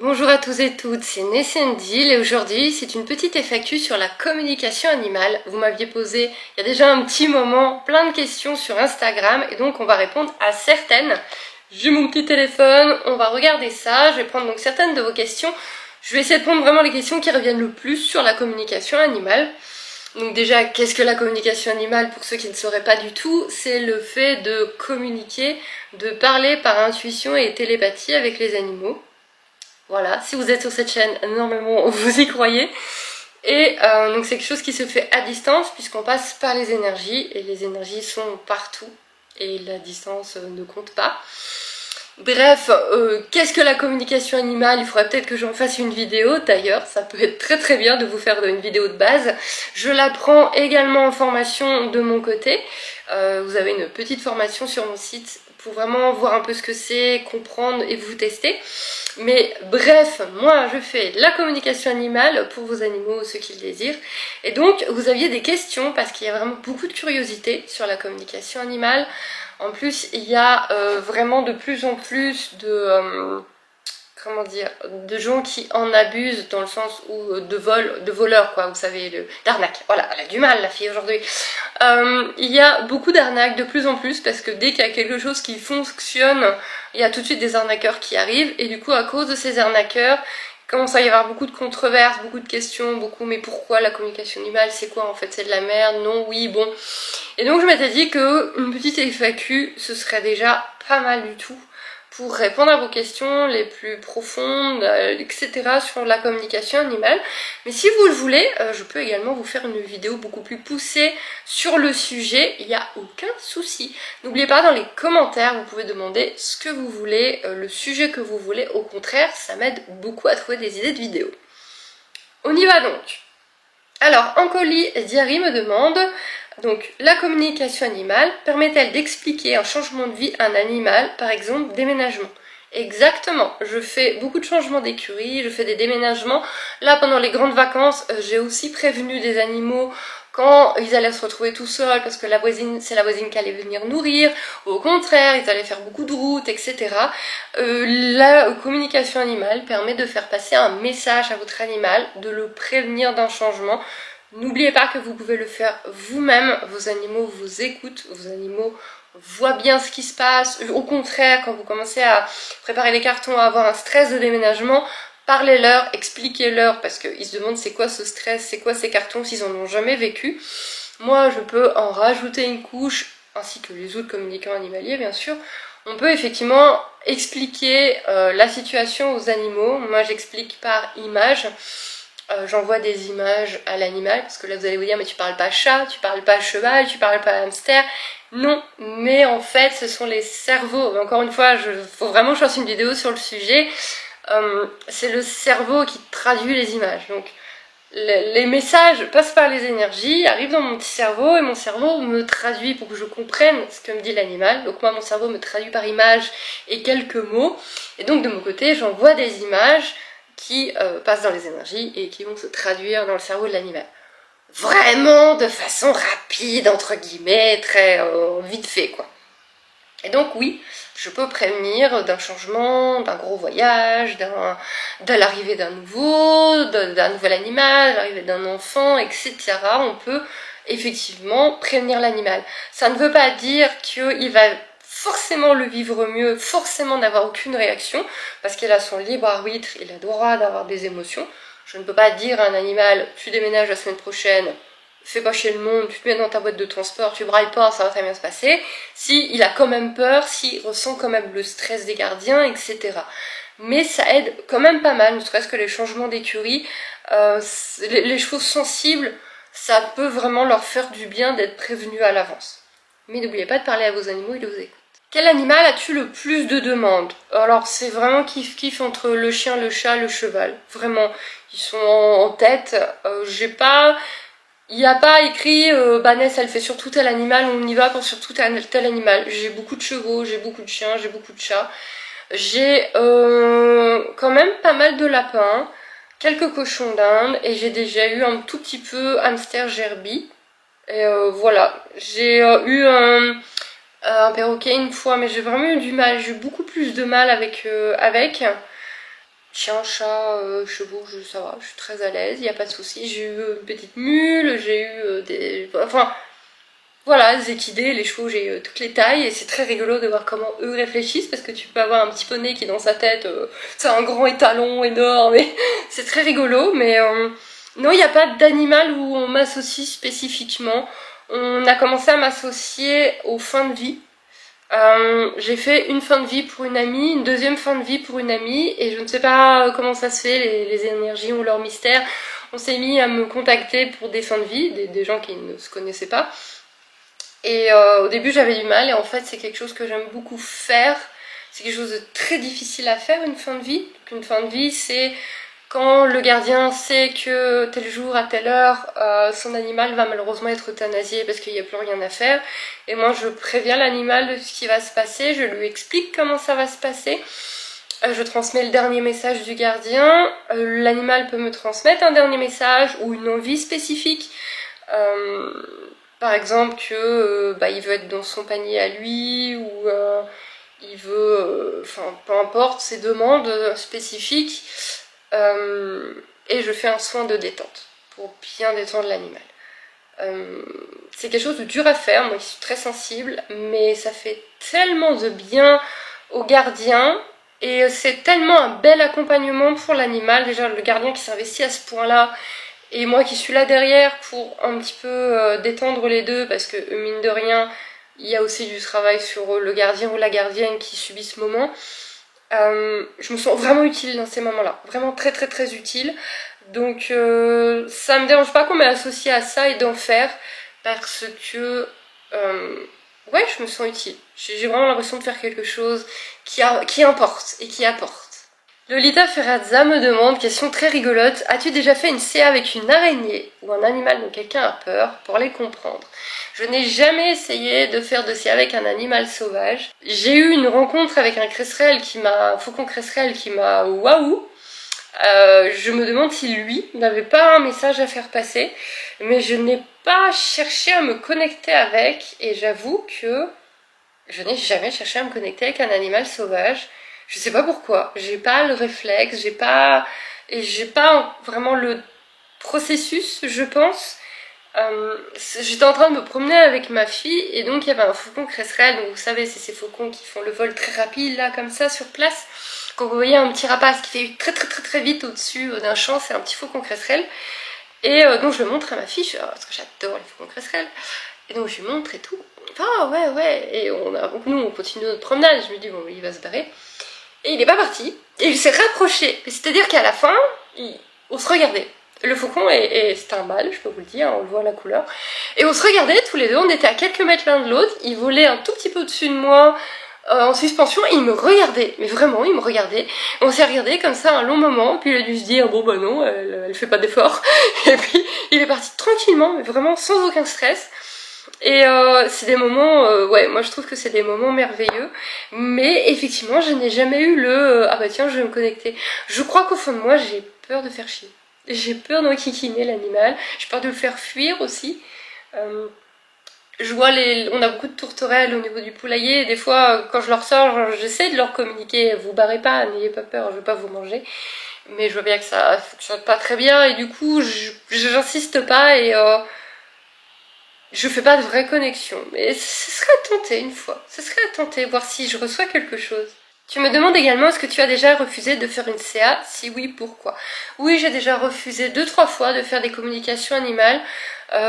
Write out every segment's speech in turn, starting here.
Bonjour à tous et toutes, c'est Nesendil et aujourd'hui c'est une petite FAQ sur la communication animale. Vous m'aviez posé il y a déjà un petit moment plein de questions sur Instagram et donc on va répondre à certaines. J'ai mon petit téléphone, on va regarder ça, je vais prendre donc certaines de vos questions. Je vais essayer de prendre vraiment les questions qui reviennent le plus sur la communication animale. Donc déjà, qu'est-ce que la communication animale pour ceux qui ne sauraient pas du tout? C'est le fait de communiquer, de parler par intuition et télépathie avec les animaux. Voilà, si vous êtes sur cette chaîne, normalement vous y croyez. Et donc c'est quelque chose qui se fait à distance puisqu'on passe par les énergies et les énergies sont partout et la distance ne compte pas. Bref, qu'est-ce que la communication animale? Il faudrait peut-être que j'en fasse une vidéo d'ailleurs, ça peut être très très bien de vous faire une vidéo de base. Je la prends également en formation de mon côté. Vous avez une petite formation sur mon site pour vraiment voir un peu ce que c'est, comprendre et vous tester. Mais bref, moi je fais la communication animale pour vos animaux, ceux qui le désirent. Et donc vous aviez des questions parce qu'il y a vraiment beaucoup de curiosité sur la communication animale. En plus, il y a vraiment de plus en plus de de gens qui en abusent dans le sens où de voleurs quoi, vous savez, d'arnaque. Voilà, elle a du mal la fille aujourd'hui. Il y a beaucoup d'arnaques de plus en plus parce que dès qu'il y a quelque chose qui fonctionne, il y a tout de suite des arnaqueurs qui arrivent et du coup à cause de ces arnaqueurs, il commence à y avoir beaucoup de controverses, beaucoup de questions, mais pourquoi la communication animale, c'est quoi en fait, c'est de la merde, non, oui, bon. Et donc je m'étais dit que une petite FAQ ce serait déjà pas mal du tout pour répondre à vos questions les plus profondes, etc. sur la communication animale. Mais si vous le voulez, je peux également vous faire une vidéo beaucoup plus poussée sur le sujet, il n'y a aucun souci. N'oubliez pas, dans les commentaires, vous pouvez demander ce que vous voulez, le sujet que vous voulez. Au contraire, ça m'aide beaucoup à trouver des idées de vidéos. On y va donc. Alors, Ancoli Diary me demande... Donc, la communication animale permet-elle d'expliquer un changement de vie à un animal, par exemple déménagement? Exactement, je fais beaucoup de changements d'écurie, je fais des déménagements. Là, pendant les grandes vacances, j'ai aussi prévenu des animaux quand ils allaient se retrouver tout seuls parce que c'est la voisine qui allait venir nourrir. Au contraire, ils allaient faire beaucoup de routes, etc. La communication animale permet de faire passer un message à votre animal, de le prévenir d'un changement. N'oubliez pas que vous pouvez le faire vous-même, vos animaux vous écoutent, vos animaux voient bien ce qui se passe. Au contraire, quand vous commencez à préparer les cartons, à avoir un stress de déménagement, parlez-leur, expliquez-leur, parce qu'ils se demandent c'est quoi ce stress, c'est quoi ces cartons s'ils en ont jamais vécu. Moi, je peux en rajouter une couche, ainsi que les autres communicants animaliers, bien sûr. On peut effectivement expliquer la situation aux animaux. Moi, j'explique par image. J'envoie des images à l'animal, parce que là vous allez vous dire mais tu parles pas chat, tu parles pas cheval, tu parles pas hamster. Non, mais en fait ce sont les cerveaux. Encore une fois, faut vraiment que je fasse une vidéo sur le sujet. C'est le cerveau qui traduit les images. Donc les messages passent par les énergies, arrivent dans mon petit cerveau et mon cerveau me traduit pour que je comprenne ce que me dit l'animal. Donc moi mon cerveau me traduit par image et quelques mots. Et donc de mon côté j'envoie des images qui passent dans les énergies et qui vont se traduire dans le cerveau de l'animal. Vraiment de façon rapide, entre guillemets, très vite fait quoi. Et donc oui, je peux prévenir d'un changement, d'un gros voyage, de l'arrivée d'un nouvel animal, de l'arrivée d'un enfant, etc. On peut effectivement prévenir l'animal. Ça ne veut pas dire qu'il va forcément le vivre mieux, forcément n'avoir aucune réaction, parce qu'il a son libre arbitre, il a le droit d'avoir des émotions. Je ne peux pas dire à un animal, tu déménages la semaine prochaine, fais pas chier le monde, tu te mets dans ta boîte de transport, tu brailles pas, ça va très bien se passer. Si il a quand même peur, s'il ressent quand même le stress des gardiens, etc. Mais ça aide quand même pas mal, ne serait-ce que les changements d'écurie, les chevaux sensibles, ça peut vraiment leur faire du bien d'être prévenus à l'avance. Mais n'oubliez pas de parler à vos animaux, ils vous écoutent. Quel animal as-tu le plus de demandes? Alors c'est vraiment kiff-kiff entre le chien, le chat, le cheval. Vraiment, ils sont en tête. Il n'y a pas écrit Ness elle fait surtout tel animal, on y va pour surtout tel animal. J'ai beaucoup de chevaux, j'ai beaucoup de chiens, j'ai beaucoup de chats. J'ai quand même pas mal de lapins, quelques cochons d'Inde et j'ai déjà eu un tout petit peu hamster gerbille. Et voilà, j'ai eu un perroquet une fois, mais j'ai vraiment eu du mal, j'ai eu beaucoup plus de mal avec. chien, chat, chevaux, ça va, je suis très à l'aise, il n'y a pas de souci. J'ai eu une petite mule, j'ai eu des... Enfin, voilà, les équidés, les chevaux, j'ai toutes les tailles et c'est très rigolo de voir comment eux réfléchissent parce que tu peux avoir un petit poney qui dans sa tête, c'est un grand étalon énorme et c'est très rigolo, mais non, il n'y a pas d'animal où on m'associe spécifiquement. On a commencé à m'associer aux fins de vie. J'ai fait une fin de vie pour une amie, une deuxième fin de vie pour une amie, et je ne sais pas comment ça se fait, les énergies ont leur mystère. On s'est mis à me contacter pour des fins de vie, des gens qui ne se connaissaient pas. Et au début j'avais du mal, et en fait c'est quelque chose que j'aime beaucoup faire. C'est quelque chose de très difficile à faire, une fin de vie. Donc une fin de vie, c'est quand le gardien sait que tel jour à telle heure son animal va malheureusement être euthanasié parce qu'il n'y a plus rien à faire, et moi je préviens l'animal de ce qui va se passer, je lui explique comment ça va se passer, je transmets le dernier message du gardien, l'animal peut me transmettre un dernier message ou une envie spécifique, par exemple que il veut être dans son panier à lui, ou il veut, enfin peu importe, ses demandes spécifiques. Et je fais un soin de détente pour bien détendre l'animal. C'est quelque chose de dur à faire, moi qui suis très sensible, mais ça fait tellement de bien au gardien et c'est tellement un bel accompagnement pour l'animal. Déjà le gardien qui s'investit à ce point-là et moi qui suis là derrière pour un petit peu détendre les deux, parce que mine de rien il y a aussi du travail sur le gardien ou la gardienne qui subit ce moment. Je me sens vraiment utile dans ces moments-là, vraiment très très très utile. Donc ça me dérange pas qu'on m'ait associé à ça et d'en faire, parce que ouais, je me sens utile. J'ai vraiment l'impression de faire quelque chose qui importe et qui apporte. Lolita Ferrazza me demande, question très rigolote, as-tu déjà fait une CA avec une araignée ou un animal dont quelqu'un a peur pour les comprendre? Je n'ai jamais essayé de faire de CA avec un animal sauvage. J'ai eu une rencontre avec un faucon cresserelle qui m'a waouh. Je me demande si lui n'avait pas un message à faire passer, mais je n'ai pas cherché à me connecter avec, et j'avoue que je n'ai jamais cherché à me connecter avec un animal sauvage. Je sais pas pourquoi, j'ai pas le réflexe, j'ai pas vraiment le processus, je pense. J'étais en train de me promener avec ma fille et donc il y avait un faucon cresserelle, donc vous savez c'est ces faucons qui font le vol très rapide là comme ça sur place. Quand vous voyez un petit rapace qui fait très très très très vite au-dessus d'un champ, c'est un petit faucon cresserelle. Et donc je le montre à ma fille, parce que j'adore les faucons cresserelles, et donc je lui montre et tout. Ah ouais, et donc nous on continue notre promenade, je me dis bon il va se barrer. Et il est pas parti, et il s'est rapproché. C'est-à-dire qu'à la fin, on se regardait. Le faucon, c'était un mâle, je peux vous le dire, on le voit à la couleur. Et on se regardait tous les deux, on était à quelques mètres l'un de l'autre, il volait un tout petit peu au-dessus de moi, en suspension, et il me regardait. Mais vraiment, il me regardait. On s'est regardé comme ça un long moment, puis il a dû se dire, bon bah non, elle fait pas d'effort. Et puis, il est parti tranquillement, mais vraiment sans aucun stress. Et c'est des moments, ouais, moi je trouve que c'est des moments merveilleux, mais effectivement je n'ai jamais eu ah bah tiens je vais me connecter. Je crois qu'au fond de moi j'ai peur de faire chier, j'ai peur d'enquiquiner l'animal, j'ai peur de le faire fuir aussi. Je vois on a beaucoup de tourterelles au niveau du poulailler, et des fois quand je leur sors, j'essaie de leur communiquer, vous barrez pas, n'ayez pas peur, je veux pas vous manger. Mais je vois bien que ça fonctionne pas très bien, et du coup j'insiste pas, et je fais pas de vraie connexion, mais ce serait à tenter une fois. Ce serait à tenter, voir si je reçois quelque chose. Tu me demandes également, est-ce que tu as déjà refusé de faire une CA? Si oui, pourquoi? Oui, j'ai déjà refusé 2-3 fois de faire des communications animales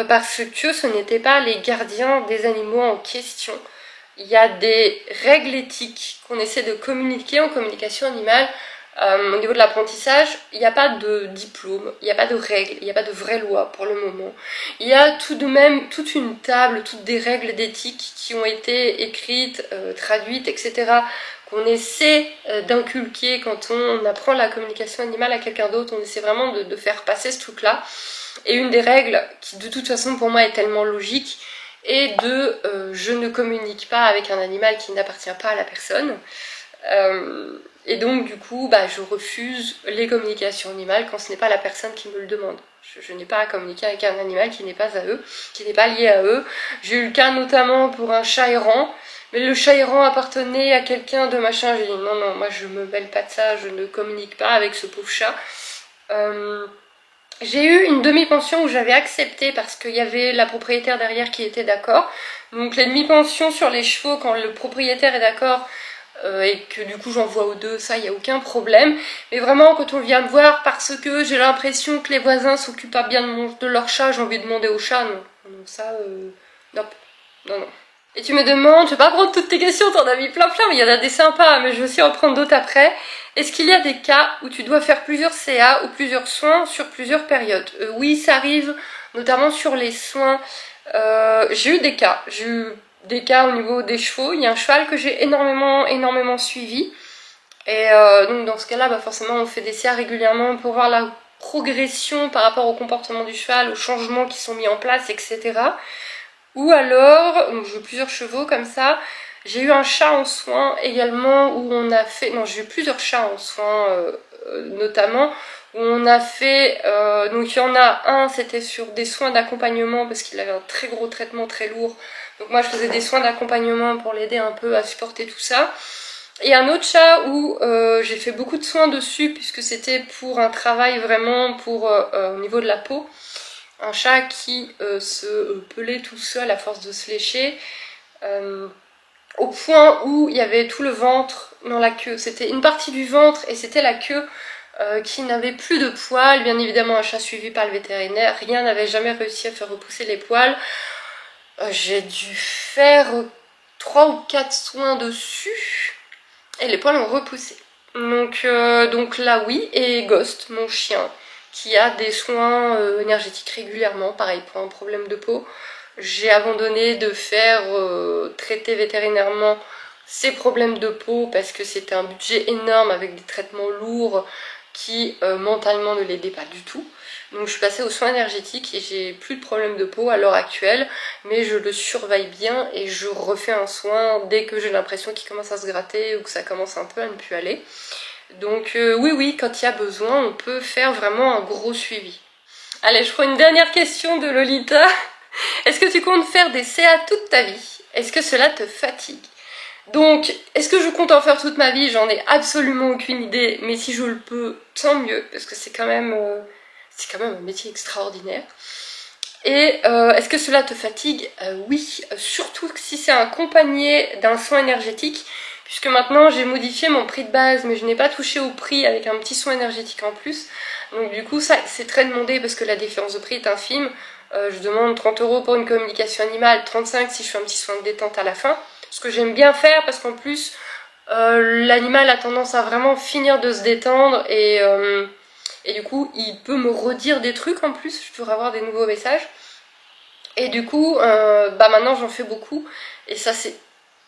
parce que ce n'étaient pas les gardiens des animaux en question. Il y a des règles éthiques qu'on essaie de communiquer en communication animale. Au niveau de l'apprentissage, il n'y a pas de diplôme, il n'y a pas de règles, il n'y a pas de vraie loi pour le moment. Il y a tout de même toute une table, toutes des règles d'éthique qui ont été écrites, traduites, etc. qu'on essaie d'inculquer quand on apprend la communication animale à quelqu'un d'autre. On essaie vraiment de faire passer ce truc-là. Et une des règles qui de toute façon pour moi est tellement logique est je ne communique pas avec un animal qui n'appartient pas à la personne. Et donc du coup je refuse les communications animales quand ce n'est pas la personne qui me le demande. Je n'ai pas à communiquer avec un animal qui n'est pas à eux, qui n'est pas lié à eux. J'ai eu le cas notamment pour un chat errant, mais le chat errant appartenait à quelqu'un de machin. J'ai dit non, non, moi je me mêle pas de ça, je ne communique pas avec ce pauvre chat. J'ai eu une demi-pension où j'avais accepté parce qu'il y avait la propriétaire derrière qui était d'accord. Donc les demi-pensions sur les chevaux, quand le propriétaire est d'accord et que du coup j'envoie aux deux, ça, il n'y a aucun problème. Mais vraiment, quand on vient me voir parce que j'ai l'impression que les voisins s'occupent pas bien de leur chat, j'ai envie de demander au chat, non. Non, ça, non, non, non. Et tu me demandes, je vais pas prendre toutes tes questions, t'en as mis plein plein, mais il y en a des sympas, mais je vais aussi en prendre d'autres après. Est-ce qu'il y a des cas où tu dois faire plusieurs CA ou plusieurs soins sur plusieurs périodes? Oui, ça arrive, notamment sur les soins. J'ai eu des cas. J'ai eu des cas au niveau des chevaux. Il y a un cheval que j'ai énormément suivi. Et donc dans ce cas-là, bah forcément, on fait des CA régulièrement pour voir la progression par rapport au comportement du cheval, aux changements qui sont mis en place, etc. Ou alors, donc j'ai eu plusieurs chevaux comme ça. J'ai eu un chat en soins également où on a fait... Non, j'ai eu plusieurs chats en soins notamment. Où on a fait... donc il y en a un, c'était sur des soins d'accompagnement parce qu'il avait un très gros traitement très lourd. Donc moi je faisais des soins d'accompagnement pour l'aider un peu à supporter tout ça. Et un autre chat où j'ai fait beaucoup de soins dessus puisque c'était pour un travail vraiment pour au niveau de la peau. Un chat qui se pelait tout seul à force de se lécher, au point où il y avait tout le ventre dans la queue. C'était une partie du ventre et c'était la queue qui n'avait plus de poils. Bien évidemment, un chat suivi par le vétérinaire, rien n'avait jamais réussi à faire repousser les poils. J'ai dû faire 3 ou 4 soins dessus et les poils ont repoussé. Donc là oui, et Ghost, mon chien, qui a des soins énergétiques régulièrement, pareil pour un problème de peau. J'ai abandonné de faire traiter vétérinairement ses problèmes de peau parce que c'était un budget énorme avec des traitements lourds qui mentalement ne l'aidaient pas du tout. Donc je suis passée aux soins énergétiques et j'ai plus de problème de peau à l'heure actuelle, mais je le surveille bien et je refais un soin dès que j'ai l'impression qu'il commence à se gratter ou que ça commence un peu à ne plus aller. Donc oui, quand il y a besoin, on peut faire vraiment un gros suivi. Allez, je prends une dernière question de Lolita. Est-ce que tu comptes faire des CA toute ta vie? Est-ce que cela te fatigue? Donc, est-ce que je compte en faire toute ma vie? J'en ai absolument aucune idée, mais si je le peux, tant mieux, parce que c'est quand même un métier extraordinaire. Et est-ce que cela te fatigue? Oui, surtout si c'est accompagné d'un soin énergétique, puisque maintenant j'ai modifié mon prix de base, mais je n'ai pas touché au prix avec un petit soin énergétique en plus. Donc du coup, ça c'est très demandé parce que la différence de prix est infime. Je demande 30 € pour une communication animale, 35 si je fais un petit soin de détente à la fin. Ce que j'aime bien faire parce qu'en plus, l'animal a tendance à vraiment finir de se détendre et du coup, il peut me redire des trucs en plus, je pourrais avoir des nouveaux messages. Et du coup, maintenant j'en fais beaucoup. Et ça c'est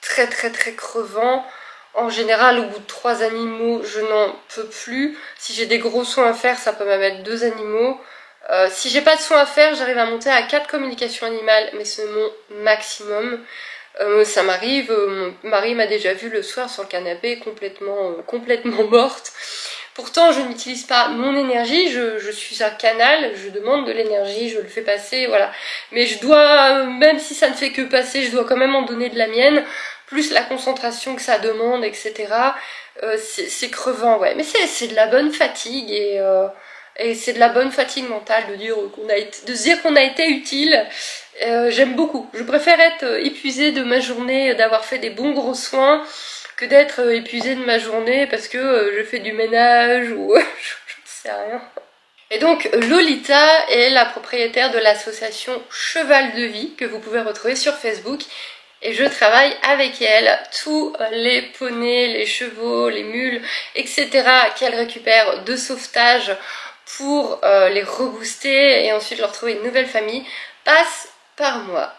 très crevant. En général, au bout de 3 animaux, je n'en peux plus. Si j'ai des gros soins à faire, ça peut même être 2 animaux. Si j'ai pas de soins à faire, j'arrive à monter à 4 communications animales, mais c'est mon maximum. Ça m'arrive, mon mari m'a déjà vu le soir sur le canapé complètement morte. Pourtant, je n'utilise pas mon énergie, je suis un canal, je demande de l'énergie, je le fais passer, voilà. Mais je dois, même si ça ne fait que passer, je dois quand même en donner de la mienne, plus la concentration que ça demande, etc. C'est crevant, ouais. Mais c'est de la bonne fatigue et c'est de la bonne fatigue mentale de dire qu'on a été utile. J'aime beaucoup. Je préfère être épuisée de ma journée, d'avoir fait des bons gros soins, que d'être épuisée de ma journée parce que je fais du ménage ou je ne sais rien. Et donc Lolita est la propriétaire de l'association Cheval de Vie que vous pouvez retrouver sur Facebook. Et je travaille avec elle tous les poneys, les chevaux, les mules, etc. qu'elle récupère de sauvetage pour les rebooster et ensuite leur trouver une nouvelle famille passent par moi.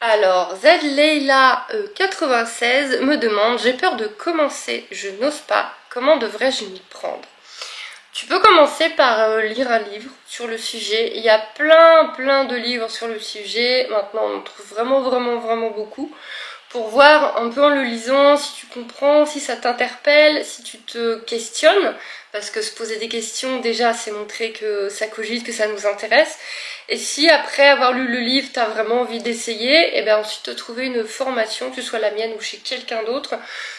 Alors, Zleila 96 me demande: j'ai peur de commencer, je n'ose pas, comment devrais-je m'y prendre? Tu peux commencer par lire un livre sur le sujet. Il y a plein de livres sur le sujet. Maintenant, on en trouve vraiment beaucoup. pour voir un peu en le lisant si tu comprends, si ça t'interpelle, si tu te questionnes, parce que se poser des questions déjà c'est montrer que ça cogite, que ça nous intéresse, et si après avoir lu le livre t'as vraiment envie d'essayer, et bien ensuite trouver une formation, que ce soit la mienne ou chez quelqu'un d'autre.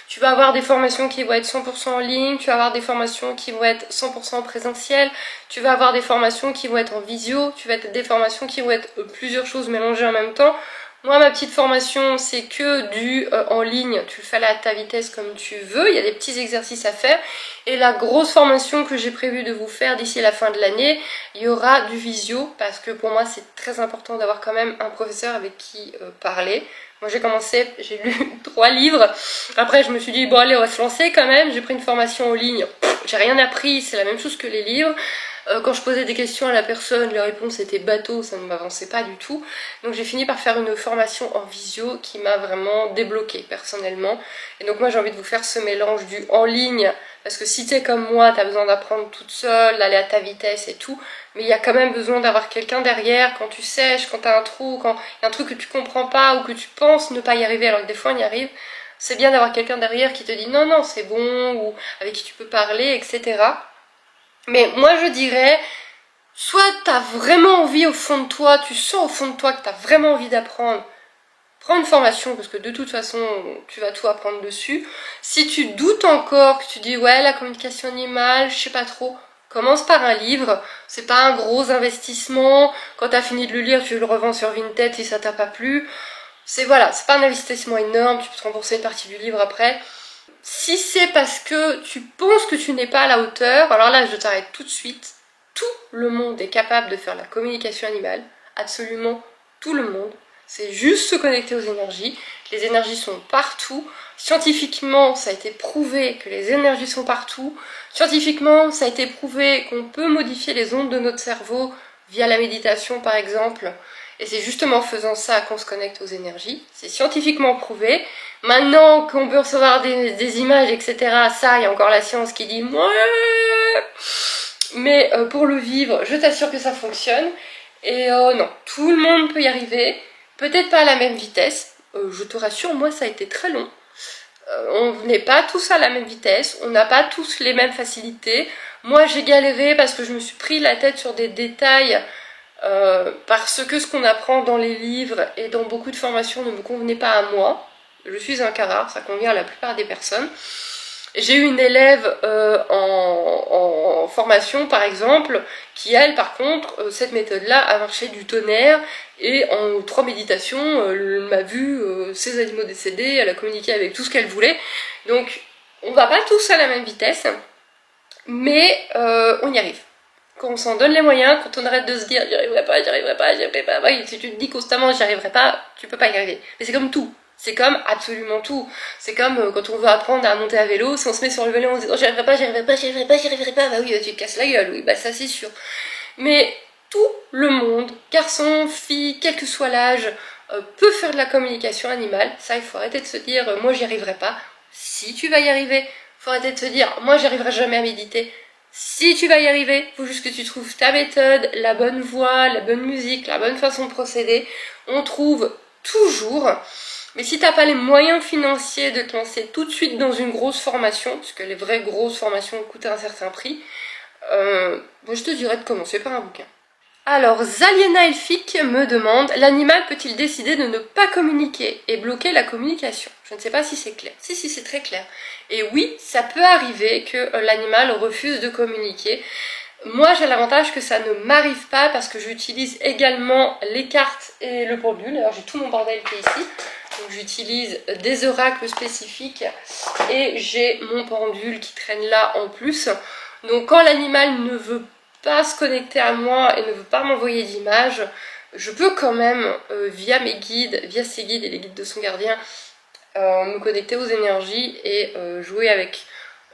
Tu vas avoir des formations qui vont être 100% en ligne, tu vas avoir des formations qui vont être 100% en présentiel, tu vas avoir des formations qui vont être en visio, tu vas avoir des formations qui vont être plusieurs choses mélangées en même temps. Moi, ma petite formation, c'est que du en ligne, tu le fais à ta vitesse comme tu veux, il y a des petits exercices à faire. Et la grosse formation que j'ai prévu de vous faire d'ici la fin de l'année, il y aura du visio, parce que pour moi, c'est très important d'avoir quand même un professeur avec qui parler. Moi, j'ai commencé, j'ai lu 3 livres, après je me suis dit, bon allez, on va se lancer quand même, j'ai pris une formation en ligne, j'ai rien appris, c'est la même chose que les livres. Quand je posais des questions à la personne, les réponses étaient bateaux, ça ne m'avançait pas du tout. Donc j'ai fini par faire une formation en visio qui m'a vraiment débloquée personnellement. Et donc moi j'ai envie de vous faire ce mélange du en ligne, parce que si t'es comme moi, t'as besoin d'apprendre toute seule, d'aller à ta vitesse et tout, mais il y a quand même besoin d'avoir quelqu'un derrière quand tu sèches, quand t'as un trou, quand il y a un truc que tu comprends pas ou que tu penses ne pas y arriver alors que des fois on y arrive. C'est bien d'avoir quelqu'un derrière qui te dit non, non, c'est bon, ou avec qui tu peux parler, etc. Mais moi je dirais, soit t'as vraiment envie au fond de toi, tu sens au fond de toi que t'as vraiment envie d'apprendre, prends une formation parce que de toute façon tu vas tout apprendre dessus. Si tu doutes encore, que tu dis ouais la communication animale, je sais pas trop, commence par un livre, c'est pas un gros investissement, quand t'as fini de le lire tu le revends sur Vinted si ça t'a pas plu. C'est voilà, c'est pas un investissement énorme, tu peux te rembourser une partie du livre après. Si c'est parce que tu penses que tu n'es pas à la hauteur, alors là je t'arrête tout de suite. Tout le monde est capable de faire la communication animale, absolument tout le monde. C'est juste se connecter aux énergies. Les énergies sont partout. Scientifiquement, ça a été prouvé que les énergies sont partout. Scientifiquement, ça a été prouvé qu'on peut modifier les ondes de notre cerveau via la méditation par exemple. Et c'est justement en faisant ça qu'on se connecte aux énergies. C'est scientifiquement prouvé. Maintenant qu'on peut recevoir des images, etc., ça, il y a encore la science qui dit « ouais !» Mais pour le vivre, je t'assure que ça fonctionne. Et non, tout le monde peut y arriver. Peut-être pas à la même vitesse. Je te rassure, moi, ça a été très long. On n'est pas tous à la même vitesse. On n'a pas tous les mêmes facilités. Moi, j'ai galéré parce que je me suis pris la tête sur des détails parce que ce qu'on apprend dans les livres et dans beaucoup de formations ne me convenait pas à moi. Je suis un cas rare, ça convient à la plupart des personnes. J'ai eu une élève en formation par exemple qui elle par contre cette méthode là a marché du tonnerre et en 3 méditations elle m'a vu ses animaux décédés, elle a communiqué avec tout ce qu'elle voulait. Donc on va pas tous à la même vitesse mais on y arrive. Quand on s'en donne les moyens, quand on arrête de se dire j'y arriverai pas, j'y arriverai pas, j'y arriverai pas, oui, si tu te dis constamment j'y arriverai pas, tu peux pas y arriver. Mais c'est comme tout, c'est comme absolument tout. C'est comme quand on veut apprendre à monter à vélo, si on se met sur le vélo, on se dit oh, j'y arriverai pas, j'y arriverai pas, j'y arriverai pas, j'y arriverai pas, bah oui, tu te casses la gueule, oui, bah ça c'est sûr. Mais tout le monde, garçon, fille, quel que soit l'âge, peut faire de la communication animale. Ça, il faut arrêter de se dire moi j'y arriverai pas. Si tu vas y arriver, faut arrêter de se dire moi j'y arriverai jamais à méditer. Si tu vas y arriver, faut juste que tu trouves ta méthode, la bonne voix, la bonne musique, la bonne façon de procéder. On trouve toujours. Mais si t'as pas les moyens financiers de te lancer tout de suite dans une grosse formation, parce que les vraies grosses formations coûtent un certain prix, moi je te dirais de commencer par un bouquin. Alors, Zaliena Elfic me demande, l'animal peut-il décider de ne pas communiquer et bloquer la communication? Je ne sais pas si c'est clair. Si, c'est très clair. Et oui, ça peut arriver que l'animal refuse de communiquer. Moi, j'ai l'avantage que ça ne m'arrive pas parce que j'utilise également les cartes et le pendule. Alors, j'ai tout mon bordel qui est ici. Donc, j'utilise des oracles spécifiques et j'ai mon pendule qui traîne là en plus. Donc, quand l'animal ne veut pas se connecter à moi et ne veut pas m'envoyer d'image, je peux quand même, via mes guides, via ses guides et les guides de son gardien, me connecter aux énergies et jouer avec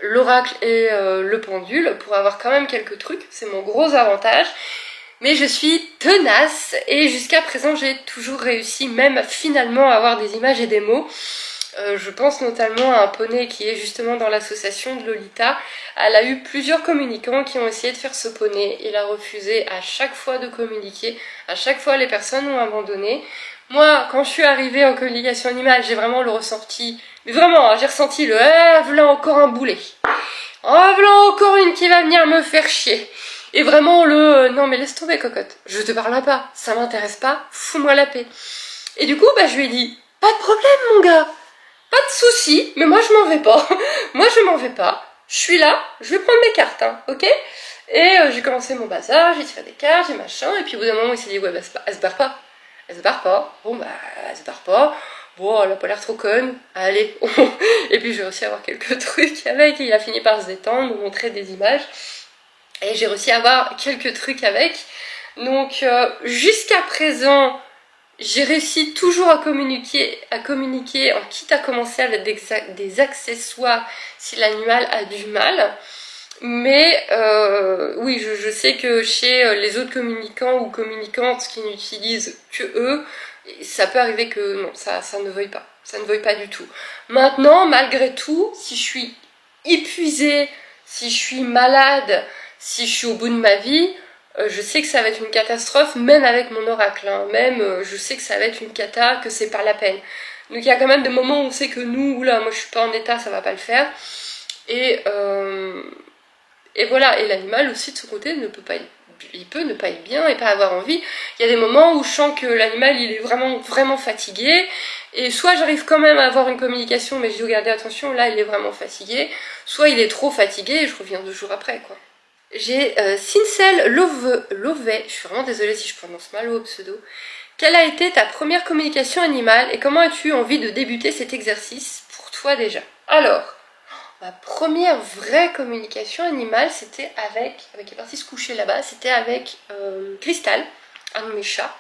l'oracle et le pendule pour avoir quand même quelques trucs. C'est mon gros avantage. Mais je suis tenace et jusqu'à présent j'ai toujours réussi même finalement à avoir des images et des mots. Je pense notamment à un poney qui est justement dans l'association de Lolita. Elle a eu plusieurs communicants qui ont essayé de faire ce poney. Il a refusé à chaque fois de communiquer. À chaque fois les personnes ont abandonné. Moi, quand je suis arrivée en communication animale, j'ai vraiment le ressenti, mais vraiment, hein, j'ai ressenti le « voilà encore un boulet ». Oh, voilà encore une qui va venir me faire chier. Et vraiment le non mais laisse tomber cocotte, je te parle pas, ça m'intéresse pas, fous-moi la paix. Et du coup, je lui ai dit, pas de problème mon gars, pas de souci, mais moi je m'en vais pas. Moi je m'en vais pas, je suis là, je vais prendre mes cartes, hein, ok. Et j'ai commencé mon bazar, j'ai tiré des cartes, j'ai machin, et puis au bout d'un moment il s'est dit, ouais elle se barre pas. Elle se barre pas, bon elle se barre pas. Bon, elle a pas l'air trop conne, allez. Et puis j'ai réussi à avoir quelques trucs avec, et il a fini par se détendre, me montrer des images. Et j'ai réussi à avoir quelques trucs avec. Donc jusqu'à présent, j'ai réussi toujours à communiquer, en quitte à commencer avec des accessoires si l'animal a du mal. Mais oui, je sais que chez les autres communicants ou communicantes qui n'utilisent que eux, ça peut arriver que non, ça ne veuille pas. Ça ne veuille pas du tout. Maintenant, malgré tout, si je suis épuisée, si je suis malade, si je suis au bout de ma vie, je sais que ça va être une catastrophe, même avec mon oracle. Hein. Même, je sais que ça va être une cata, que c'est pas la peine. Donc il y a quand même des moments où on sait que nous, oula, moi je suis pas en état, ça va pas le faire. Et voilà, et l'animal aussi de son côté il peut ne pas être bien et pas avoir envie. Il y a des moments où je sens que l'animal il est vraiment fatigué, et soit j'arrive quand même à avoir une communication, mais je dois garder attention, là il est vraiment fatigué, soit il est trop fatigué et je reviens 2 jours après quoi. J'ai Sincel Lovet, je suis vraiment désolée si je prononce mal au pseudo. Quelle a été ta première communication animale et comment as-tu envie de débuter cet exercice pour toi déjà? Alors, ma première vraie communication animale, c'était avec qui est parti se coucher là-bas, c'était avec Cristal, un de mes chats.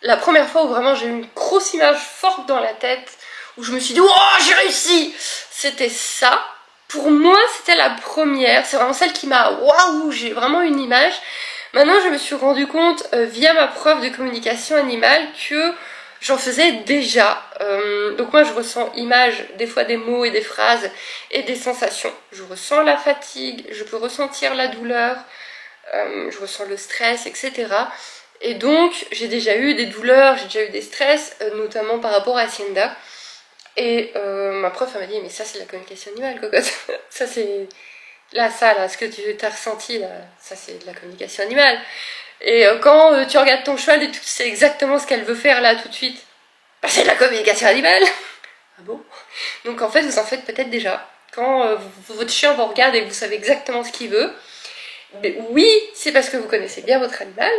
La première fois où vraiment j'ai eu une grosse image forte dans la tête, où je me suis dit « Oh, j'ai réussi !» C'était ça. Pour moi, c'était la première. C'est vraiment celle qui m'a... Waouh, j'ai vraiment une image. Maintenant, je me suis rendu compte, via ma preuve de communication animale, que j'en faisais déjà. Donc moi, je ressens image, des fois des mots et des phrases et des sensations. Je ressens la fatigue, je peux ressentir la douleur, je ressens le stress, etc. Et donc, j'ai déjà eu des douleurs, j'ai déjà eu des stress, notamment par rapport à Hacienda. Et ma prof, elle m'a dit, mais ça, c'est de la communication animale, cocotte. Ça, c'est... Là, ce que tu as ressenti, là, ça, c'est de la communication animale. Et quand tu regardes ton cheval et tu sais exactement ce qu'elle veut faire, là, tout de suite, c'est de la communication animale. Ah bon? Donc, en fait, vous en faites peut-être déjà. Quand votre chien vous regarde et que vous savez exactement ce qu'il veut, mais oui, c'est parce que vous connaissez bien votre animal,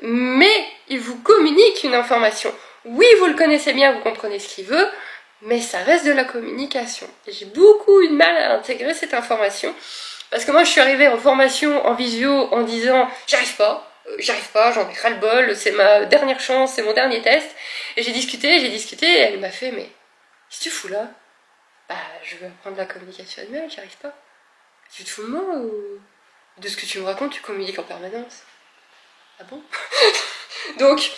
mais il vous communique une information. Oui, vous le connaissez bien, vous comprenez ce qu'il veut, mais ça reste de la communication. Et j'ai beaucoup eu de mal à intégrer cette information, parce que moi je suis arrivée en formation, en visio, en disant j'arrive pas, j'en ai ras le bol, c'est ma dernière chance, c'est mon dernier test. Et j'ai discuté, et elle m'a fait mais qu'est-ce que tu fous là? Je veux apprendre la communication animale, j'y arrive pas. Tu te fous de moi ou de ce que tu me racontes, tu communiques en permanence? Ah bon? Donc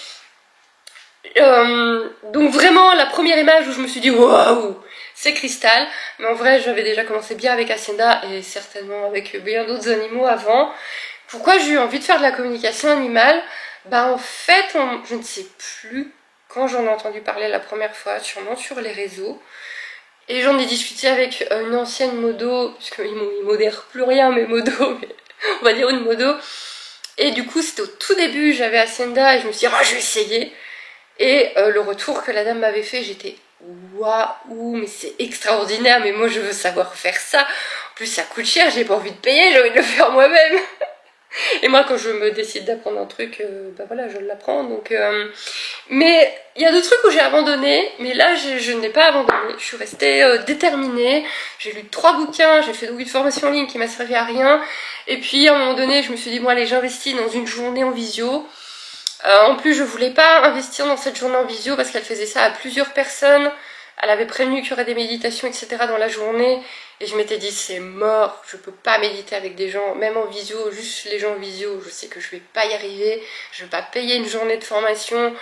vraiment la première image où je me suis dit waouh, c'est Cristal. Mais en vrai j'avais déjà commencé bien avec Hacienda et certainement avec bien d'autres animaux avant. Pourquoi j'ai eu envie de faire de la communication animale? En fait je ne sais plus quand j'en ai entendu parler la première fois, sûrement sur les réseaux. Et j'en ai discuté avec une ancienne modo, parce qu'ils modèrent plus rien mes modos, mais on va dire une modo. Et du coup c'était au tout début, j'avais Hacienda et je me suis dit oh je vais essayer. Et le retour que la dame m'avait fait, j'étais waouh, mais c'est extraordinaire, mais moi je veux savoir faire ça. En plus ça coûte cher, j'ai pas envie de payer, j'ai envie de le faire moi-même. Et moi quand je me décide d'apprendre un truc, voilà, je l'apprends. Donc, mais il y a d'autres trucs où j'ai abandonné, mais là je n'ai pas abandonné. Je suis restée déterminée, j'ai lu 3 bouquins, j'ai fait donc une formation en ligne qui m'a servi à rien. Et puis à un moment donné je me suis dit bon allez, j'investis dans une journée en visio. En plus je voulais pas investir dans cette journée en visio parce qu'elle faisait ça à plusieurs personnes. Elle avait prévenu qu'il y aurait des méditations etc dans la journée. Et je m'étais dit c'est mort, je peux pas méditer avec des gens, même en visio, juste les gens en visio, je sais que je vais pas y arriver. Je vais pas payer une journée de formation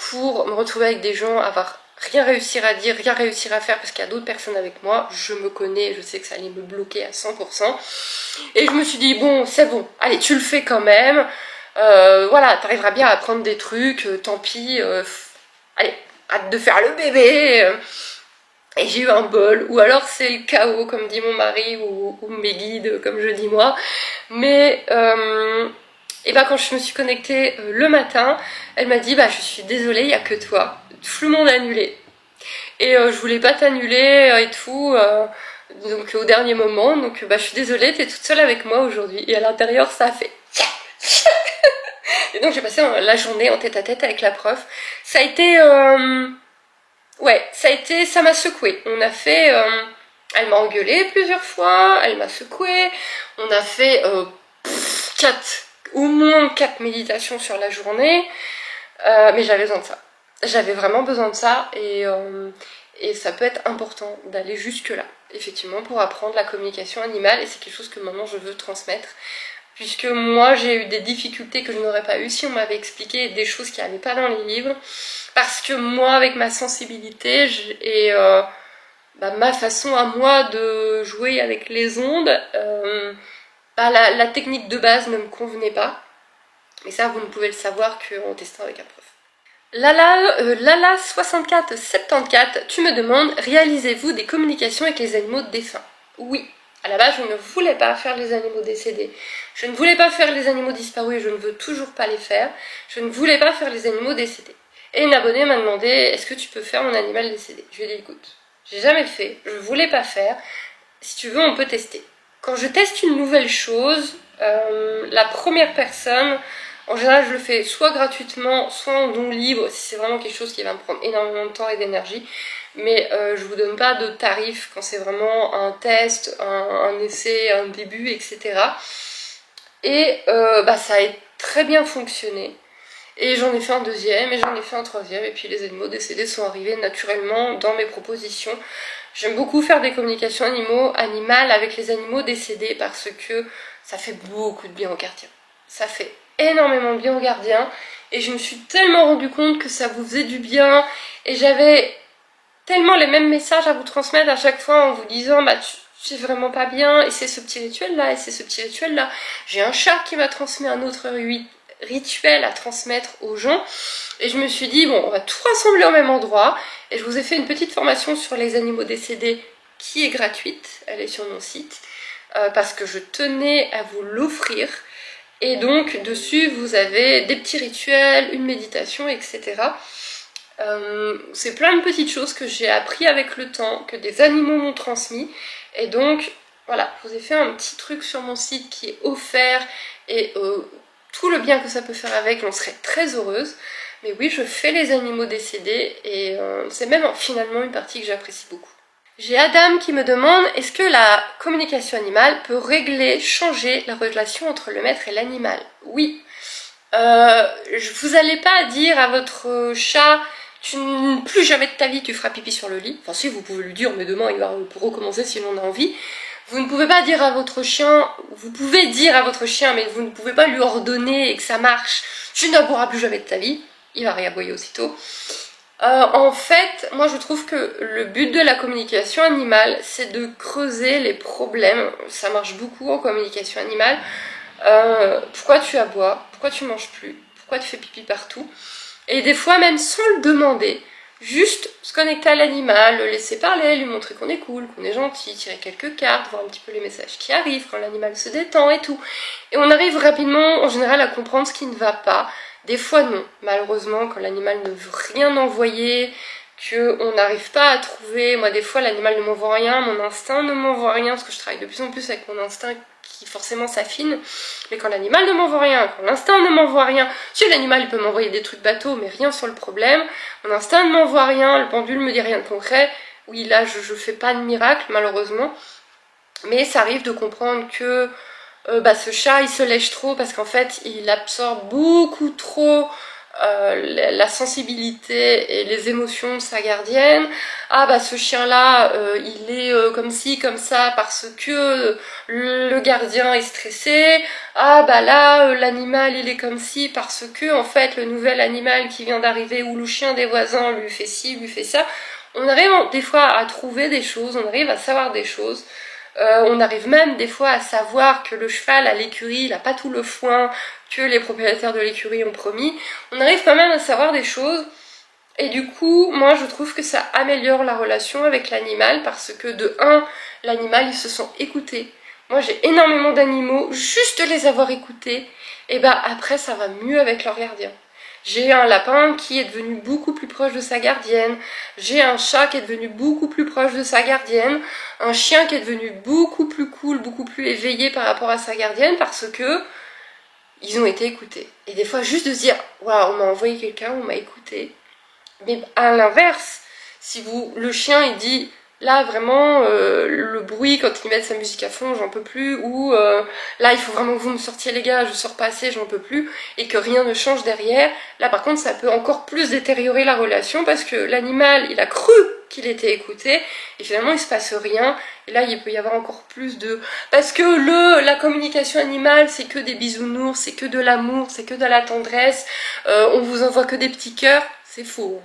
pour me retrouver avec des gens, avoir rien réussir à dire, rien réussir à faire parce qu'il y a d'autres personnes avec moi. Je me connais, je sais que ça allait me bloquer à 100%. Et je me suis dit bon c'est bon, allez tu le fais quand même. Voilà, t'arriveras bien à apprendre des trucs, tant pis, allez, hâte de faire le bébé. Et j'ai eu un bol, ou alors c'est le chaos, comme dit mon mari, ou mes guides, comme je dis moi. Mais et bah quand je me suis connectée le matin, elle m'a dit bah je suis désolée, il n'y a que toi. Tout le monde a annulé. Et je voulais pas t'annuler et tout. Donc au dernier moment, donc bah je suis désolée, t'es toute seule avec moi aujourd'hui. Et à l'intérieur ça a fait. Et donc j'ai passé la journée en tête-à-tête avec la prof. Ça a été ouais, ça m'a secouée. On a fait, elle m'a engueulée plusieurs fois, elle m'a secouée. On a fait au moins 4 méditations sur la journée. Mais j'avais besoin de ça. J'avais vraiment besoin de ça et ça peut être important d'aller jusque là, effectivement, pour apprendre la communication animale. Et c'est quelque chose que maintenant je veux transmettre. Puisque moi j'ai eu des difficultés que je n'aurais pas eues si on m'avait expliqué des choses qui n'allaient pas dans les livres. Parce que moi, avec ma sensibilité et ma façon à moi de jouer avec les ondes, la technique de base ne me convenait pas. Mais ça, vous ne pouvez le savoir qu'en testant avec un prof. Lala6474, tu me demandes, réalisez-vous des communications avec les animaux défunts? Oui. À la base, je ne voulais pas faire les animaux décédés. Je ne voulais pas faire les animaux disparus et je ne veux toujours pas les faire. Je ne voulais pas faire les animaux décédés. Et une abonnée m'a demandé, est-ce que tu peux faire mon animal décédé? Je lui ai dit, écoute, j'ai jamais fait, je voulais pas faire. Si tu veux, on peut tester. Quand je teste une nouvelle chose, la première personne, en général, je le fais soit gratuitement, soit en don libre, si c'est vraiment quelque chose qui va me prendre énormément de temps et d'énergie. Mais je vous donne pas de tarif quand c'est vraiment un test, un essai, un début, etc. Et ça a très bien fonctionné. Et j'en ai fait un deuxième, et j'en ai fait un troisième, et puis les animaux décédés sont arrivés naturellement dans mes propositions. J'aime beaucoup faire des communications animales avec les animaux décédés parce que ça fait beaucoup de bien aux gardiens. Ça fait énormément de bien aux gardiens, et je me suis tellement rendu compte que ça vous faisait du bien, et j'avais tellement les mêmes messages à vous transmettre à chaque fois en vous disant bah tu es vraiment pas bien, et c'est ce petit rituel là, et c'est ce petit rituel là. J'ai un chat qui m'a transmis un autre rituel à transmettre aux gens, et je me suis dit bon, on va tout rassembler au même endroit, et je vous ai fait une petite formation sur les animaux décédés qui est gratuite, elle est sur mon site, parce que je tenais à vous l'offrir, et donc dessus vous avez des petits rituels, une méditation, etc. C'est plein de petites choses que j'ai appris avec le temps, que des animaux m'ont transmis, et donc voilà, je vous ai fait un petit truc sur mon site qui est offert, et tout le bien que ça peut faire avec, j'en serais très heureuse. Mais oui, je fais les animaux décédés, et c'est même finalement une partie que j'apprécie beaucoup. J'ai Adam qui me demande, est-ce que la communication animale peut changer la relation entre le maître et l'animal? Oui. Vous n'allez pas dire à votre chat, plus jamais de ta vie tu feras pipi sur le lit. Enfin si, vous pouvez lui dire, mais demain il va recommencer si l'on a envie. Vous ne pouvez pas dire à votre chien, vous pouvez dire à votre chien, mais vous ne pouvez pas lui ordonner et que ça marche, tu n'aboieras plus jamais de ta vie. Il va réaboyer aussitôt. En fait, moi je trouve que le but de la communication animale, c'est de creuser les problèmes. Ça marche beaucoup en communication animale. Pourquoi tu aboies? Pourquoi tu manges plus? Pourquoi tu fais pipi partout? Et des fois même sans le demander, juste se connecter à l'animal, le laisser parler, lui montrer qu'on est cool, qu'on est gentil, tirer quelques cartes, voir un petit peu les messages qui arrivent quand l'animal se détend et tout. Et on arrive rapidement en général à comprendre ce qui ne va pas. Des fois non, malheureusement quand l'animal ne veut rien envoyer, qu'on n'arrive pas à trouver, moi des fois l'animal ne m'envoie rien, mon instinct ne m'envoie rien, parce que je travaille de plus en plus avec mon instinct qui forcément s'affine, mais quand l'animal ne m'envoie rien, quand l'instinct ne m'envoie rien, si l'animal il peut m'envoyer des trucs bateaux mais rien sur le problème, mon instinct ne m'envoie rien, le pendule me dit rien de concret, oui là je fais pas de miracle malheureusement, mais ça arrive de comprendre que ce chat il se lèche trop parce qu'en fait il absorbe beaucoup trop la sensibilité et les émotions de sa gardienne. Ah ce chien là il est comme ci comme ça parce que le gardien est stressé. Ah là l'animal il est comme ci parce que en fait le nouvel animal qui vient d'arriver ou le chien des voisins lui fait ci, lui fait ça. On arrive des fois à trouver des choses, on arrive à savoir des choses. On arrive même des fois à savoir que le cheval à l'écurie, il n'a pas tout le foin que les propriétaires de l'écurie ont promis. On arrive quand même à savoir des choses. Et du coup, moi je trouve que ça améliore la relation avec l'animal parce que de un, l'animal il se sent écouté. Moi j'ai énormément d'animaux, juste de les avoir écoutés, et bah après ça va mieux avec leur gardien. J'ai un lapin qui est devenu beaucoup plus proche de sa gardienne, j'ai un chat qui est devenu beaucoup plus proche de sa gardienne, un chien qui est devenu beaucoup plus cool, beaucoup plus éveillé par rapport à sa gardienne parce que ils ont été écoutés. Et des fois juste de se dire, waouh, on m'a envoyé quelqu'un, on m'a écouté. Mais à l'inverse, si le chien il dit là vraiment le bruit quand il met sa musique à fond j'en peux plus, ou là il faut vraiment que vous me sortiez les gars, je sors pas assez, j'en peux plus, et que rien ne change derrière, là par contre ça peut encore plus détériorer la relation parce que l'animal il a cru qu'il était écouté et finalement il se passe rien, et là il peut y avoir encore plus de... Parce que la communication animale c'est que des bisounours, c'est que de l'amour, c'est que de la tendresse, on vous envoie que des petits cœurs, c'est faux.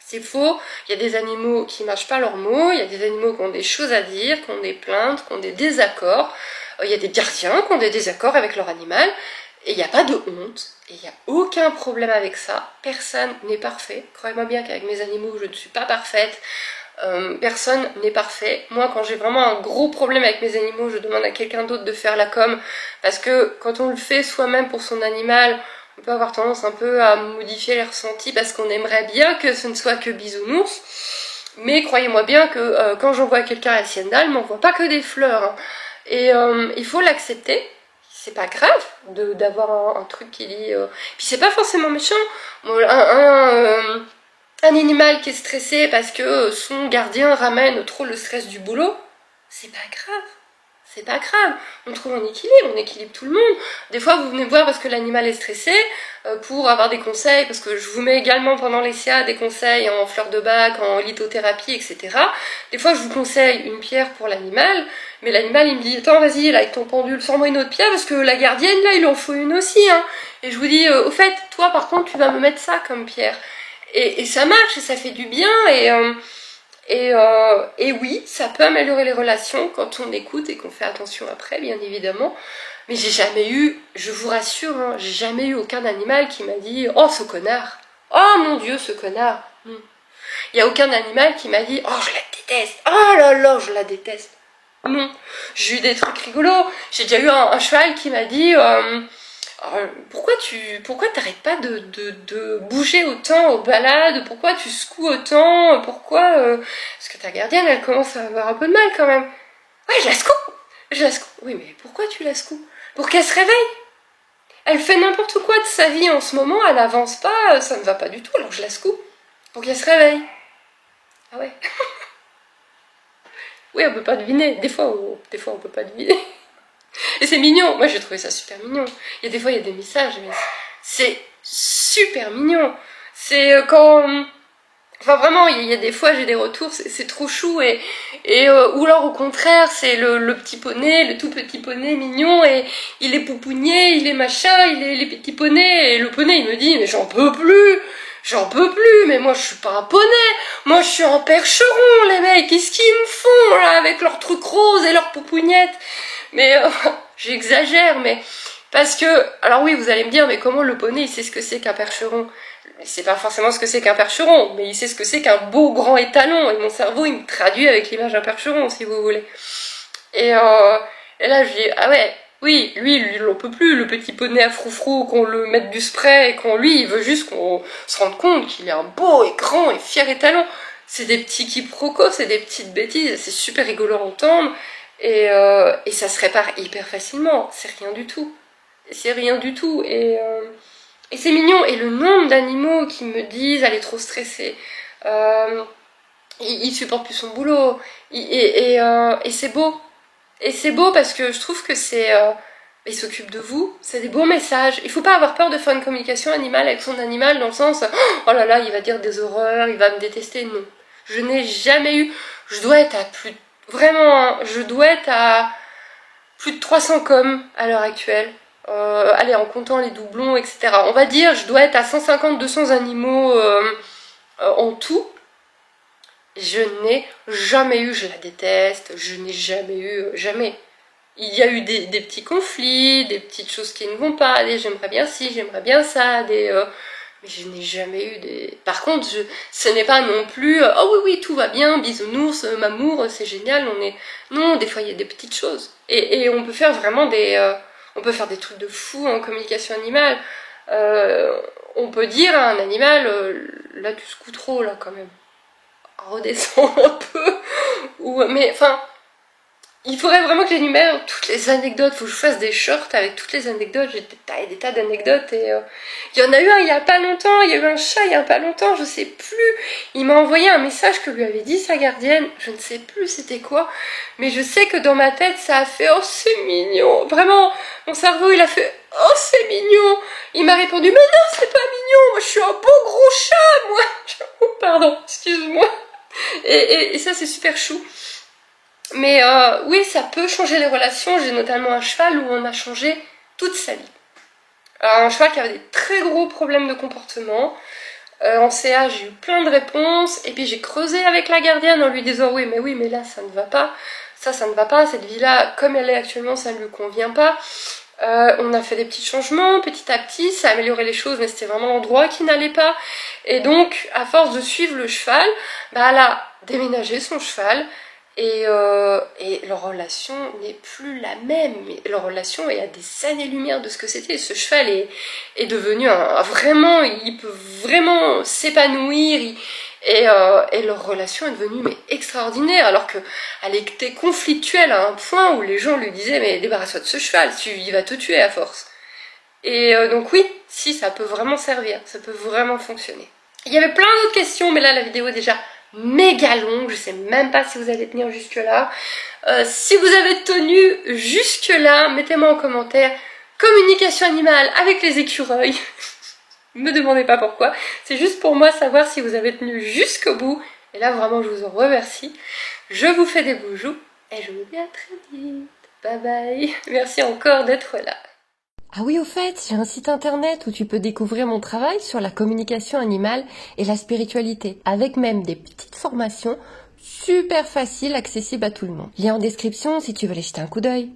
C'est faux, il y a des animaux qui mâchent pas leurs mots, il y a des animaux qui ont des choses à dire, qui ont des plaintes, qui ont des désaccords, il y a des gardiens qui ont des désaccords avec leur animal, et il n'y a pas de honte, et il n'y a aucun problème avec ça, personne n'est parfait, croyez-moi bien qu'avec mes animaux je ne suis pas parfaite, personne n'est parfait. Moi quand j'ai vraiment un gros problème avec mes animaux, je demande à quelqu'un d'autre de faire la com, parce que quand on le fait soi-même pour son animal, on peut avoir tendance un peu à modifier les ressentis parce qu'on aimerait bien que ce ne soit que bisounours. Mais croyez-moi bien que quand j'envoie quelqu'un à Hacienda, elle m'envoie pas que des fleurs. Hein. Et il faut l'accepter. C'est pas grave d'avoir un truc qui dit... Puis c'est pas forcément méchant. Un animal qui est stressé parce que son gardien ramène trop le stress du boulot, c'est pas grave. C'est pas grave, on trouve un équilibre, on équilibre tout le monde. Des fois, vous venez me voir parce que l'animal est stressé, pour avoir des conseils, parce que je vous mets également pendant les CA des conseils en fleurs de bac, en lithothérapie, etc. Des fois, je vous conseille une pierre pour l'animal, mais l'animal, il me dit, attends, vas-y, là, avec ton pendule, sors-moi une autre pierre, parce que la gardienne, là, il en faut une aussi, hein. Et je vous dis, au fait, toi, par contre, tu vas me mettre ça comme pierre. Et ça marche, et ça fait du bien, et oui, ça peut améliorer les relations quand on écoute et qu'on fait attention après, bien évidemment. Mais j'ai jamais eu, je vous rassure, hein, j'ai jamais eu aucun animal qui m'a dit « Oh, ce connard !»« Oh mon Dieu, ce connard !» Il n'y a aucun animal qui m'a dit « Oh, je la déteste !»« Oh là là, je la déteste !» Non, j'ai eu des trucs rigolos. J'ai déjà eu un cheval qui m'a dit pourquoi t'arrêtes pas de bouger autant aux balades, pourquoi tu secoues autant, pourquoi parce que ta gardienne elle commence à avoir un peu de mal quand même. Ouais, je la secoue. Oui, mais pourquoi tu la secoues? Pour qu'elle se réveille. Elle fait n'importe quoi de sa vie en ce moment, elle avance pas, ça ne va pas du tout, alors je la secoue pour qu'elle se réveille. Ah ouais. Oui, on peut pas deviner, des fois on peut pas deviner. Et c'est mignon, moi j'ai trouvé ça super mignon. Il y a des fois il y a des messages, mais c'est super mignon. C'est quand... Enfin vraiment, il y a des fois j'ai des retours, c'est trop chou, ou alors au contraire, c'est le petit poney, le tout petit poney mignon, et il est poupounier, il est machin, il est les petits poneys, et le poney il me dit, mais j'en peux plus, mais moi je suis pas un poney, moi je suis un percheron les mecs, qu'est-ce qu'ils me font là avec leurs trucs roses et leurs poupougnettes? Mais j'exagère, mais parce que, alors oui, vous allez me dire, mais comment le poney il sait ce que c'est qu'un percheron? Il sait pas forcément ce que c'est qu'un percheron, mais il sait ce que c'est qu'un beau grand étalon, et mon cerveau il me traduit avec l'image d'un percheron, si vous voulez. Et là je dis, ah ouais, oui, lui il en peut plus, le petit poney à froufrou, qu'on le mette du spray, et il veut juste qu'on se rende compte qu'il est un beau et grand et fier étalon. C'est des petits quiproquos, c'est des petites bêtises, c'est super rigolo à entendre. Et ça se répare hyper facilement, c'est rien du tout. C'est rien du tout. Et c'est mignon. Et le nombre d'animaux qui me disent elle est trop stressée, il supporte plus son boulot, et c'est beau. Et c'est beau parce que je trouve que c'est... il s'occupe de vous, c'est des beaux messages. Il faut pas avoir peur de faire une communication animale avec son animal dans le sens oh là là, il va dire des horreurs, il va me détester. Non. Je n'ai jamais eu... Je dois être à plus... Vraiment, je dois être à plus de 300 coms à l'heure actuelle. Allez, en comptant les doublons, etc. On va dire, je dois être à 150-200 animaux en tout. Je n'ai jamais eu, je la déteste, je n'ai jamais eu, jamais. Il y a eu des petits conflits, des petites choses qui ne vont pas, des j'aimerais bien ci, j'aimerais bien ça, Mais je n'ai jamais eu des... Par contre, ce n'est pas non plus « Oh oui, tout va bien, bisounours, mamour, c'est génial, on est... » Non, des fois, il y a des petites choses. Et on peut faire vraiment on peut faire des trucs de fou en communication animale. On peut dire à un animal là, tu secoues trop, là, quand même. Redescends un peu. Mais, enfin... Il faudrait vraiment que j'énumère toutes les anecdotes, faut que je fasse des shorts avec toutes les anecdotes, j'ai des tas d'anecdotes et il y en a eu un il y a pas longtemps, il y a eu un chat il y a pas longtemps, je sais plus, il m'a envoyé un message que lui avait dit sa gardienne, je ne sais plus c'était quoi, mais je sais que dans ma tête ça a fait « Oh c'est mignon !» Vraiment, mon cerveau il a fait « Oh c'est mignon !» Il m'a répondu « Mais non c'est pas mignon, moi je suis un beau gros chat moi !» Oh pardon, excuse-moi. Et ça c'est super chou. Mais oui, ça peut changer les relations. J'ai notamment un cheval où on a changé toute sa vie. Alors, un cheval qui avait des très gros problèmes de comportement. En CA, j'ai eu plein de réponses. Et puis j'ai creusé avec la gardienne en lui disant oui, mais là, ça ne va pas. Ça ne va pas. Cette vie-là, comme elle est actuellement, ça ne lui convient pas. On a fait des petits changements petit à petit. Ça a amélioré les choses, mais c'était vraiment l'endroit qui n'allait pas. Et donc, à force de suivre le cheval, elle a déménagé son cheval. Et leur relation n'est plus la même. Leur relation est à des années-lumière de ce que c'était. Ce cheval est devenu vraiment, il peut vraiment s'épanouir. Et leur relation est devenue extraordinaire. Alors qu'elle était conflictuelle à un point où les gens lui disaient « Mais débarrasse-toi de ce cheval, il va te tuer à force. » Et donc oui, si, ça peut vraiment servir. Ça peut vraiment fonctionner. Il y avait plein d'autres questions, mais là, la vidéo est déjà méga longue, je sais même pas si vous allez tenir jusque là. Si vous avez tenu jusque là, mettez-moi en commentaire communication animale avec les écureuils. Me demandez pas pourquoi, c'est juste pour moi savoir si vous avez tenu jusqu'au bout. Et là vraiment je vous en remercie. Je vous fais des beaux et je vous dis à très vite. Bye bye. Merci encore d'être là. Ah oui, au fait, j'ai un site internet où tu peux découvrir mon travail sur la communication animale et la spiritualité, avec même des petites formations super faciles, accessibles à tout le monde. Lien en description si tu veux aller jeter un coup d'œil.